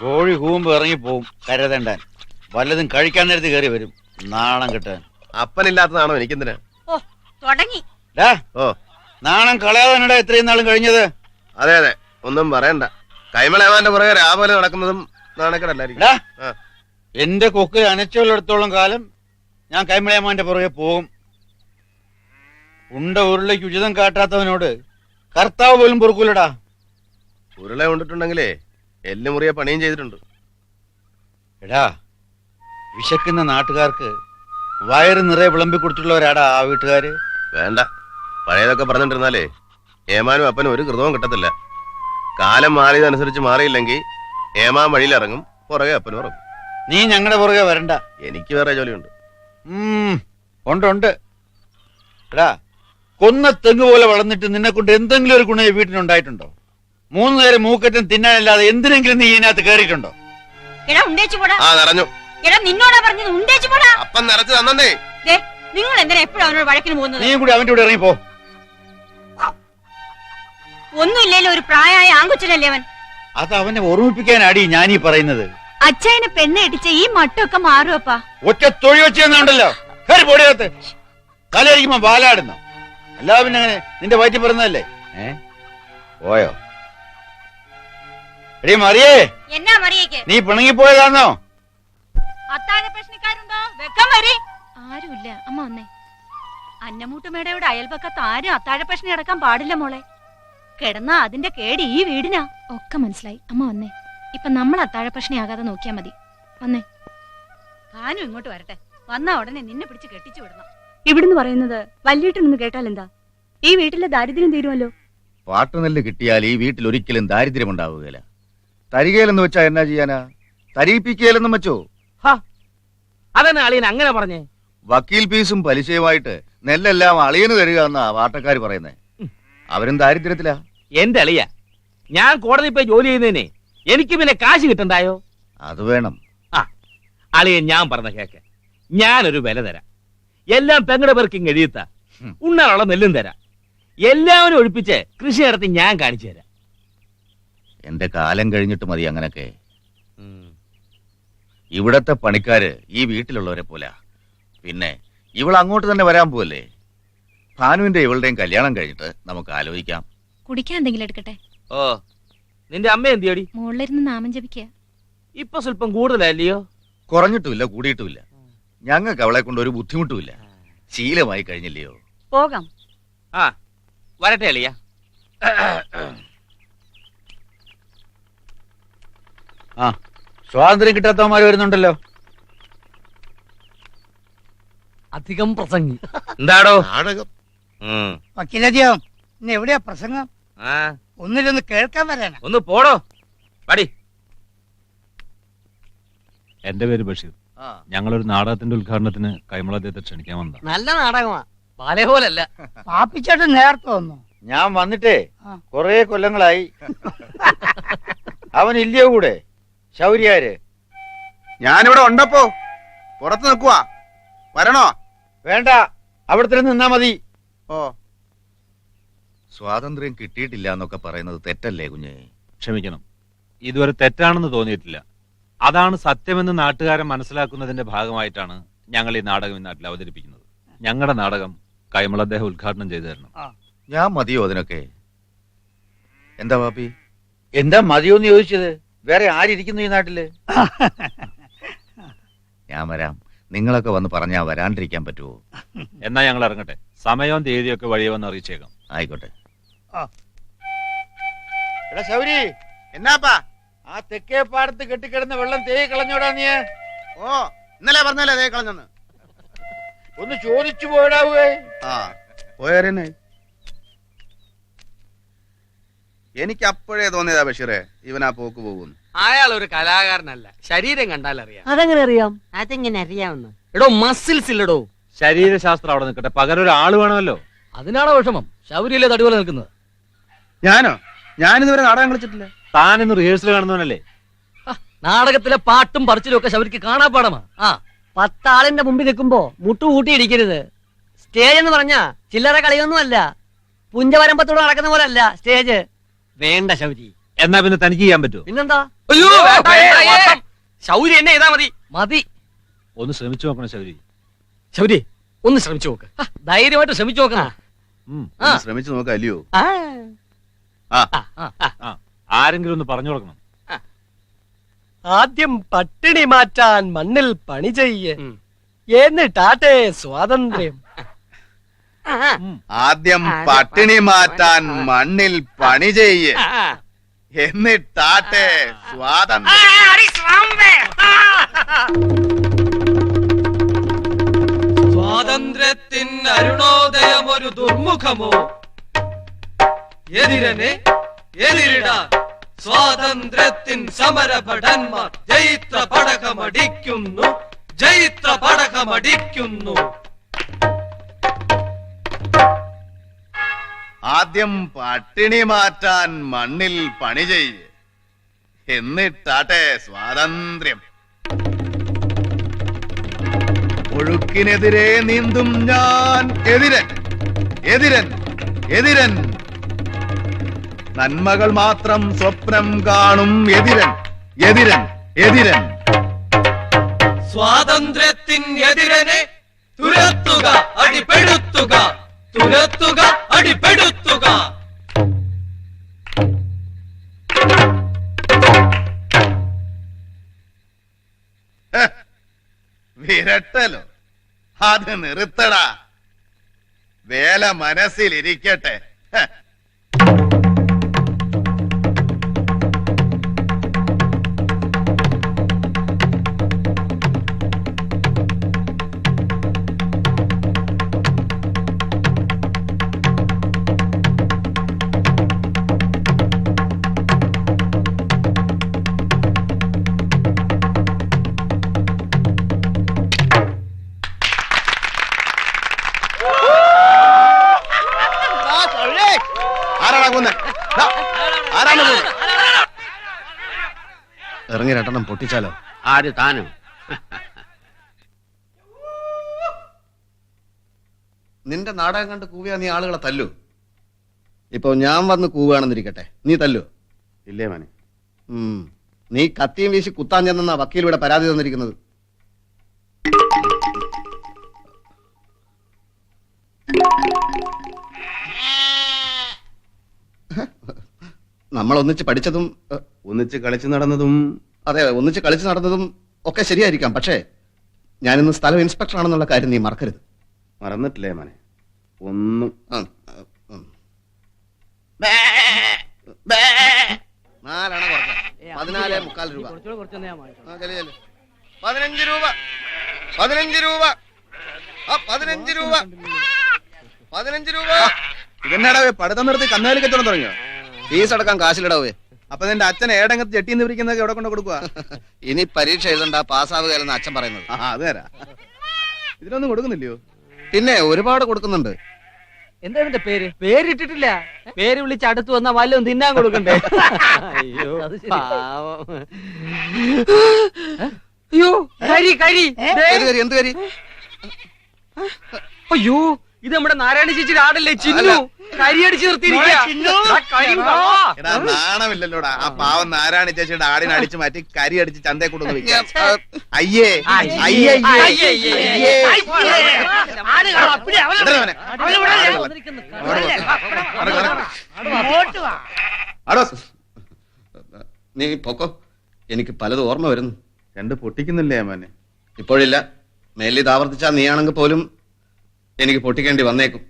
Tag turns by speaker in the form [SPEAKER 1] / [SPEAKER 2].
[SPEAKER 1] കോഴി കൂമ്പ് ഇറങ്ങിപ്പോവും കരുതണ്ടാൻ. വല്ലതും കഴിക്കാൻ നേരത്ത് കയറി വരും നാണം കിട്ടാൻ.
[SPEAKER 2] അപ്പനില്ലാത്തതാണോ എനിക്കെന്തിനാ?
[SPEAKER 3] ഓ തുടങ്ങി.
[SPEAKER 2] ഓ
[SPEAKER 1] നാണം കളയാതാണടാ ഇത്രയും നാളും കഴിഞ്ഞത്.
[SPEAKER 2] അതെ അതെ, ഒന്നും പറയണ്ട. കൈമളേമാന്റെ പുറകെ രാവിലെ നടക്കുന്നതും നാണക്കേടല്ലായിരിക്കും.
[SPEAKER 1] എന്റെ കൊക്ക് അനച്ചോളെടുത്തോളം കാലം ഞാൻ കൈമളയമാന്റെ പുറകെ പോകും. ഉണ്ട ഉരുളയ്ക്ക് ഉചിതം കാട്ടാത്തവനോട് കർത്താവ് പോലും പൊറുക്കൂലടാ.
[SPEAKER 2] ഉരുള കൊണ്ടിട്ടുണ്ടെങ്കിലേ എല്ലുമുറിയെ പണിയും ചെയ്തിട്ടുണ്ട്.
[SPEAKER 1] എടാ, വിശക്കുന്ന നാട്ടുകാർക്ക് വയറ് നിറയെ വിളമ്പി കൊടുത്തുള്ളവരാടാ ആ വീട്ടുകാര്.
[SPEAKER 2] വേണ്ട, പഴയതൊക്കെ പറഞ്ഞിട്ടിരുന്നാലേ ഏമാനും അപ്പനും ഒരു കൃതവും കിട്ടത്തില്ല. കാലം മാറിയതനുസരിച്ച് മാറിയില്ലെങ്കിൽ ഏമാൻ വഴിയിലിറങ്ങും, പുറകെ അപ്പനും ഇറങ്ങും.
[SPEAKER 1] നീ ഞങ്ങളുടെ പുറകെ വരണ്ട.
[SPEAKER 2] എനിക്ക് വേറെ ജോലിയുണ്ട്.
[SPEAKER 1] ഉണ്ട്. എടാ, കൊന്ന തെങ്ങ് പോലെ വളർന്നിട്ട് നിന്നെ കൊണ്ട് എന്തെങ്കിലും ഒരു ഗുണം ഈ വീട്ടിനുണ്ടായിട്ടുണ്ടോ? 3 നേരം മൂക്കറ്റം തിന്നാനല്ലാതെ എന്തിനെങ്കിലും നീ ഇതിനകത്ത് കയറിയിട്ടുണ്ടോ?
[SPEAKER 2] നിറഞ്ഞു.
[SPEAKER 3] നിന്നോടാ പറഞ്ഞത് ഉണ്ടേച്ചു പോടാ.
[SPEAKER 2] അപ്പം നിറച്ച് തന്നേ.
[SPEAKER 3] നിങ്ങൾ എന്തിനാ എപ്പോഴും അവനോട് വഴക്കിന് പോകുന്നത്?
[SPEAKER 1] നീയും കൂടി അവന്റെ കൂടെ ഇറങ്ങിപ്പോ.
[SPEAKER 3] ഒന്നുമില്ലല്ലോ, ഒരു പ്രായമായ ആൺകുച്ചനല്ലേ അവൻ.
[SPEAKER 1] അത് അവനെ ഓർമ്മിപ്പിക്കാനാടി ഞാനീ പറയുന്നത്.
[SPEAKER 3] അച്ഛനെ പെണ്ണെ ഇടിച്ച ഈ മട്ടൊക്കെ മാറുവപ്പാ.
[SPEAKER 1] ഒറ്റ തൊഴി വെച്ചുണ്ടല്ലോ, കയറി പൊടിയകത്ത്. തലയിരിക്കുമ്പോ ബാലാടുന്നു. അല്ലാ പിന്നെ അങ്ങനെ നിന്റെ വയറ്റി പറഞ്ഞതല്ലേ? പോയോ? എടീ മറിയേ,
[SPEAKER 3] എന്നാ മറിയേക്ക്
[SPEAKER 1] നീ പിണങ്ങിപ്പോയതാണോ?
[SPEAKER 3] അത്താഴ പ്രശ്നക്കാരുണ്ടോ? വെക്കം വരി. ആരുമില്ല. അമ്മ വന്നേ. അന്നമൂട്ടുമേടയുടെ അയൽപക്കത്ത് ആരും അത്താഴ പ്രശ്നം അടക്കാൻ പാടില്ല മോളെ. കിടന്നാ അതിന്റെ കേട് ഈ വീടിനാ. ഒക്കെ മനസ്സിലായി. അമ്മ വന്നേ. ഇപ്പൊ നമ്മൾ അത്താഴ പ്രശ്നമാകാതെ നോക്കിയാ മതി. വന്നേ. താനും ഇങ്ങോട്ട് വരട്ടെ. വന്നാ ഉടനെ നിന്നെ പിടിച്ച് കെട്ടിച്ചു വിടണം.
[SPEAKER 4] ഇവിടുന്ന് പറയുന്നത് വല്യേട്ടനൊന്ന് കേട്ടാൽ എന്താ? ഈ വീട്ടിലെ ദാരിദ്ര്യം തീരുമല്ലോ.
[SPEAKER 5] പാട്ടുനെല്ല് കിട്ടിയാൽ ഈ വീട്ടിൽ ഒരിക്കലും ദാരിദ്ര്യം ഉണ്ടാവുകയില്ല. തരികയിലെന്ന് വെച്ചാ എന്നാ ചെയ്യാനാ? തരിയിപ്പിക്കുകയില്ലെന്നും വെച്ചോ?
[SPEAKER 6] അതെന്നെ അളിയൻ അങ്ങനെ പറഞ്ഞേ?
[SPEAKER 5] വക്കീൽ ഫീസും പലിശയുമായിട്ട് നെല്ലെല്ലാം അളിയന് തരിക എന്നാ വാട്ടക്കാര് പറയുന്നേ. അവരും ദാരിദ്ര്യത്തിലാ.
[SPEAKER 6] എന്റെ അളിയ, ഞാൻ കോടതി പോയി ജോലി ചെയ്യുന്നതിനെ എനിക്ക് പിന്നെ കാശ് കിട്ടണ്ടായോ?
[SPEAKER 5] അത് വേണം.
[SPEAKER 6] അളിയൻ ഞാൻ പറഞ്ഞ കേക്ക്. ഞാനൊരു വില തരാം. എല്ലാം പെങ്ങടെ പേർക്ക് എഴുതിത്ത ഉണ്ണാനുള്ള നെല്ലും തരാം. എല്ലാവരും ഒഴിപ്പിച്ച് കൃഷി നടത്തി ഞാൻ കാണിച്ചു തരാം.
[SPEAKER 5] എന്റെ കാലം കഴിഞ്ഞിട്ട് മതി അങ്ങനൊക്കെ. ഇവിടത്തെ പണിക്കാര് ഈ വീട്ടിലുള്ളവരെ പോലെ. പിന്നെ ഇവൾ അങ്ങോട്ട് തന്നെ വരാൻ പോവല്ലേ. ഭാനുവിന്റെ ഇവളുടെയും കല്യാണം കഴിഞ്ഞിട്ട് നമുക്ക് ആലോചിക്കാം.
[SPEAKER 3] കുടിക്കാൻ എന്തെങ്കിലും എടുക്കട്ടെ?
[SPEAKER 6] ഓ, നിന്റെ അമ്മ എന്തിയോടി?
[SPEAKER 3] മുകളിലിരുന്ന് നാമം ജപിക്കുക.
[SPEAKER 6] ഇപ്പൊ സ്വല്പം കൂടുതലല്ലയോ?
[SPEAKER 5] കുറഞ്ഞിട്ടുമില്ല കൂടിയിട്ടുമില്ല. ഞങ്ങൾക്ക് അവളെ കൊണ്ട് ഒരു ബുദ്ധിമുട്ടുമില്ല. ശീലമായി കഴിഞ്ഞില്ലയോ?
[SPEAKER 4] പോകാം.
[SPEAKER 6] വരട്ടെ അളിയ.
[SPEAKER 1] സ്വാതന്ത്ര്യം കിട്ടാത്തവന്മാര് വരുന്നുണ്ടല്ലോ.
[SPEAKER 6] അധികം പ്രസംഗി. എന്താടോ
[SPEAKER 2] നാടകം?
[SPEAKER 7] വക്കീലതിയോ ഇന്ന് എവിടെയാ പ്രസംഗം? ഒന്നിലൊന്ന് കേൾക്കാൻ വരാനാ.
[SPEAKER 6] ഒന്ന് പോടോ പടി.
[SPEAKER 8] എന്റെ പേര് ബഷീർ. ഞങ്ങളൊരു നാടകത്തിന്റെ ഉദ്ഘാടനത്തിന് കൈമളദ്ദേഹത്തെ ക്ഷണിക്കാൻ വന്നതാ.
[SPEAKER 7] നല്ല നാടകമാ, പല പോലല്ല. പാപ്പിച്ചേട്ടൻ നേരത്തെ വന്നു.
[SPEAKER 1] ഞാൻ വന്നിട്ടേ കൊറേ കൊല്ലങ്ങളായി. അവൻ ഇല്ലയോ കൂടെ? ശൗര്യാര്?
[SPEAKER 2] ഞാനിവിടെ ഉണ്ടപ്പോ. പുറത്ത് നിൽക്കുവാ. വരണോ?
[SPEAKER 1] വേണ്ട, അവിടെ നിന്നാ മതി.
[SPEAKER 2] ഓ,
[SPEAKER 5] സ്വാതന്ത്ര്യം കിട്ടിയിട്ടില്ല എന്നൊക്കെ പറയുന്നത് തെറ്റല്ലേ കുഞ്ഞേ?
[SPEAKER 8] ക്ഷമിക്കണം, ഇതുവരെ തെറ്റാണെന്ന് തോന്നിയിട്ടില്ല. അതാണ് സത്യമെന്ന് നാട്ടുകാരെ മനസ്സിലാക്കുന്നതിന്റെ ഭാഗമായിട്ടാണ് ഞങ്ങൾ ഈ നാടകം ഈ നാട്ടിൽ അവതരിപ്പിക്കുന്നത്. ഞങ്ങളുടെ നാടകം കൈമളദ്ദേഹം ഉദ്ഘാടനം ചെയ്തു തരണം.
[SPEAKER 5] ഞാൻ മതിയോ അതിനൊക്കെ? എന്താ പാപ്പി?
[SPEAKER 1] എന്താ മതിയോന്ന് ചോദിച്ചത്? വേറെ ആരിയ്ക്കുന്നു ഈ നാട്ടില്?
[SPEAKER 5] ഞാൻ വരാം. നിങ്ങളൊക്കെ വന്ന് പറഞ്ഞാ വരാണ്ടിരിക്കാൻ പറ്റുമോ?
[SPEAKER 8] എന്നാ ഞങ്ങൾ ഇറങ്ങട്ടെ. സമയവും തീയതിയൊക്കെ വഴിയെ വന്ന് അറിയിച്ചേക്കാം.
[SPEAKER 5] ആയിക്കോട്ടെ.
[SPEAKER 1] എടാ ശൗരി,
[SPEAKER 2] എന്നാപ്പാ?
[SPEAKER 1] ആ തെക്കേ പാടത്ത് കെട്ടിക്കിടന്ന വെള്ളം തേ കളഞ്ഞോടാ നീ.
[SPEAKER 2] ഓ, ഇന്നലെ പറഞ്ഞല്ലേ അതേ കളഞ്ഞെന്ന്.
[SPEAKER 1] ഒന്ന് ചോദിച്ചു പോയിടാവേ.
[SPEAKER 2] പോയാരെന്നെ? എനിക്ക് അപ്പോഴേ തോന്നിയതാ ബഷീറെ, ഇവനാ പോക്ക് പോകുന്നു.
[SPEAKER 6] അയാൾ ഒരു കലാകാരനല്ല, ശരീരം കണ്ടാൽ അറിയാം.
[SPEAKER 7] അതെങ്ങനെ അറിയാം? അതെങ്ങനെ അറിയാമെന്ന്?
[SPEAKER 6] എടോ മസിൽസ് ഇല്ലടോ.
[SPEAKER 8] ശരീരശാസ്ത്രം അവിടെ നിൽക്കട്ടെ, പകരം ഒരു ആള് വേണമല്ലോ.
[SPEAKER 6] അതിനാണോ വിഷമം? ശൗര്യല്ലേ തടിപോലെ നിൽക്കുന്നത്?
[SPEAKER 2] ഞാനോ? ഞാനിതുവരെ നാടകം കളിച്ചിട്ടില്ല.
[SPEAKER 8] താനിന്ന് റിഹേഴ്സൽ കാണുന്നവനല്ലേ?
[SPEAKER 6] നാടകത്തിലെ പാട്ടും പറച്ചിലും ഒക്കെ ശൗര്യക്ക് കാണാപ്പാടമാ.
[SPEAKER 7] 10 ആളിന്റെ മുമ്പിൽ നിൽക്കുമ്പോ മുട്ടുകൂട്ടി ഇടിക്കരുത്. സ്റ്റേജ് എന്ന് പറഞ്ഞാ ചില്ലറ കളിയൊന്നും അല്ല. പുഞ്ചവരമ്പത്തോട് നടക്കുന്ന പോലെ അല്ല സ്റ്റേജ്. വേണ്ട ശൗരി,
[SPEAKER 8] എന്നാ പിന്നെ തനിക്ക് ചെയ്യാൻ പറ്റുമോ?
[SPEAKER 7] പിന്നെന്താ?
[SPEAKER 6] അയ്യോ, ശൗരി എന്നെ ചെയ്താ മതി.
[SPEAKER 7] മതി.
[SPEAKER 8] ഒന്ന് ശ്രമിച്ചു നോക്കണം ശൗരി.
[SPEAKER 6] ശൗരി ഒന്ന് ശ്രമിച്ചു നോക്ക്.
[SPEAKER 7] ധൈര്യമായിട്ട് ശ്രമിച്ചു നോക്കണം.
[SPEAKER 8] ഉം.
[SPEAKER 2] ഒന്ന് ശ്രമിച്ചു നോക്കാം അല്ലയോ?
[SPEAKER 8] ആരെങ്കിലും ഒന്ന് പറഞ്ഞു കൊടുക്കണം.
[SPEAKER 7] ആദ്യം പട്ടിണി മാറ്റാൻ മണ്ണിൽ പണി ചെയ്യ്, എന്നിട്ടാട്ടെ സ്വാതന്ത്ര്യം.
[SPEAKER 1] ആദ്യം പട്ടിണി മാറ്റാൻ മണ്ണിൽ പണി ചെയ്യ്, എന്നിട്ടാട്ടെ സ്വാതന്ത്ര്യം.
[SPEAKER 9] സ്വാതന്ത്ര്യത്തിൻ അരുണോദയം ഒരു ദുർമുഖമോ, എതിരനെ എതിരിടാൻ സ്വാതന്ത്ര്യത്തിൻ സമരഭടന്മാർ ജൈത്ര പടകമടിക്കുന്നു, ജൈത്ര പടകമടിക്കുന്നു.
[SPEAKER 1] ആദ്യം പട്ടിണി മാറ്റാൻ മണ്ണിൽ പണി ചെയ്യ്, എന്നിട്ടാട്ടെ സ്വാതന്ത്ര്യം. ഒഴുക്കിനെതിരെ നീന്തും ഞാൻ എതിരൻ, എതിരൻ, എതിരൻ. നന്മകൾ മാത്രം സ്വപ്നം കാണും എതിരൻ, എതിരൻ, എതിരൻ.
[SPEAKER 9] സ്വാതന്ത്ര്യത്തിൻ എതിരനെ തുരത്തുക, അടിപെടുത്തുക, തുരത്തുക, അടിപെടുത്തുക.
[SPEAKER 1] വിരട്ടലോ, അത് നിർത്തടാ. വേല മനസ്സിലിരിക്കട്ടെ. ആരാടാ കൊന്നെ? ആരാണ് കൊന്നെ?
[SPEAKER 2] ഇറങ്ങി രണ്ടെണ്ണം പൊട്ടിച്ചാലോ?
[SPEAKER 6] ആര് താനോ?
[SPEAKER 2] നിന്റെ നാടകം കണ്ട് കൂവിയാ നീ ആളുകളെ തല്ലു? ഇപ്പൊ ഞാൻ വന്ന് കൂവുകയാണെന്നിരിക്കട്ടെ, നീ തല്ലു?
[SPEAKER 1] ഇല്ലേ മോനെ.
[SPEAKER 2] നീ കത്തിയും വീശി കുത്താൻ ചെന്നാ വക്കീൽ ഇവിടെ പരാതി തന്നിരിക്കുന്നത്. നമ്മൾ ഒന്നിച്ച് പഠിച്ചതും
[SPEAKER 1] ഒന്നിച്ച് കളിച്ചു നടന്നതും
[SPEAKER 2] അതെ, ഒന്നിച്ച് കളിച്ചു നടന്നതും ഒക്കെ ശരിയായിരിക്കാം. പക്ഷേ ഞാനിന്ന് സ്ഥലം ഇൻസ്പെക്ടർ ആണെന്നുള്ള കാര്യം നീ മറക്കരുത്.
[SPEAKER 1] മറന്നിട്ടില്ലേ മോനെ? ഒന്നും.
[SPEAKER 2] നാലാണ് കുറച്ച് 14.25 രൂപ. 15 രൂപ, 15 രൂപ, 15 രൂപ, 15 രൂപ.
[SPEAKER 1] ഇതെന്നാടാ പഠിത്തം നിർത്തി കന്നാലി കച്ചവടം തുടങ്ങിയോ?
[SPEAKER 2] ഫീസ് അടക്കാൻ കാശിലിടാവേ.
[SPEAKER 1] അപ്പൊ നിന്റെ അച്ഛൻ ഏടങ്ങത്ത് ചെട്ടിന്ന് പിരിക്കുന്നതൊക്കെ എവിടെ കൊണ്ട് കൊടുക്കുക?
[SPEAKER 2] ഇനി പരീക്ഷ എഴുതണ്ട, പാസ്സാവുകയല്ലെന്ന് അച്ഛൻ പറയുന്നത്.
[SPEAKER 1] അത് തരാ. ഇതിനൊന്നും കൊടുക്കുന്നില്ലയോ?
[SPEAKER 2] പിന്നെ ഒരുപാട് കൊടുക്കുന്നുണ്ട്.
[SPEAKER 7] എന്താ ഇതിന്റെ പേര്? പേരിട്ടിട്ടില്ല. പേര് വിളിച്ച് അടുത്ത് വന്നാ വല്ലതും തിന്നാൻ കൊടുക്കണ്ടേ? അയ്യോ പാവം. അയ്യോ കരി കരി.
[SPEAKER 2] ഏത് കരി? എന്ത് കരി?
[SPEAKER 7] അയ്യോ ഇത് നമ്മുടെ നാരായണ ചേച്ചിയുടെ ആടല്ലേ ചിന്നു. കരി അടിച്ച് നിർത്തിയിരിക്കുക.
[SPEAKER 1] എടാ നാണമില്ലല്ലോടാ. ആ പാവം നാരായണ ചേച്ചിയുടെ ആടിനെ അടിച്ചു മാറ്റി കരി അടിച്ച് ചന്തയെ കൊണ്ടുവന്ന് വെക്കാം. അയ്യേ, അയ്യേ, അയ്യേ.
[SPEAKER 2] നീ പൊക്കോ, എനിക്ക് പലതും ഓർമ്മ വരുന്നു.
[SPEAKER 1] രണ്ട് പൊട്ടിക്കുന്നില്ലേ മോനെ?
[SPEAKER 2] ഇപ്പോഴില്ല, മേലിൽ ഇത് ആവർത്തിച്ചാ നീയാണെങ്കിൽ പോലും എനിക്ക് പൊട്ടിക്കേണ്ടി വന്നേക്കും.